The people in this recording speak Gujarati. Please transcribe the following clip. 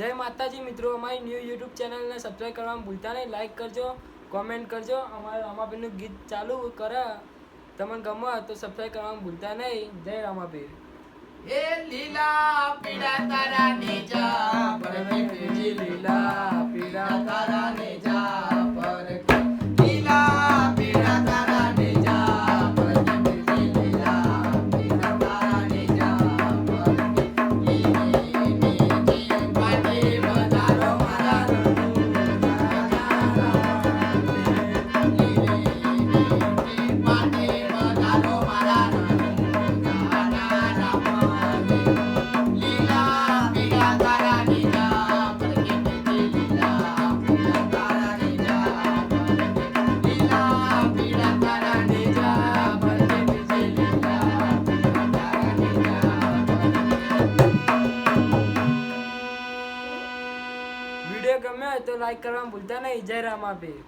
જય માતાજી મિત્રો, અમારી ન્યૂ યુટ્યુબ ચેનલને સબસ્ક્રાઈબ કરવાનું ભૂલતા નહીં. લાઈક કરજો, કોમેન્ટ કરજો. અમારે રામાપીરનું ગીત ચાલુ કરે, તમને ગમે તો સબસ્ક્રાઈબ કરવાનું ભૂલતા નહીં. જય રામાપીર. એ લીલા પીડા તારા નેજા પરમેશ્વરજી લીલા પીડા તારા નેજા પર લીલા પીડા તારા નેજા પરમેશ્વરજી લીલા પીડા તારા નેજા પર પાટી વધારો મારા પાટી વધારો મારા વિડીયો ગમ્યો હોય તો લાઈક કરવાનું ભૂલતા નહીં. જય રામાપીર.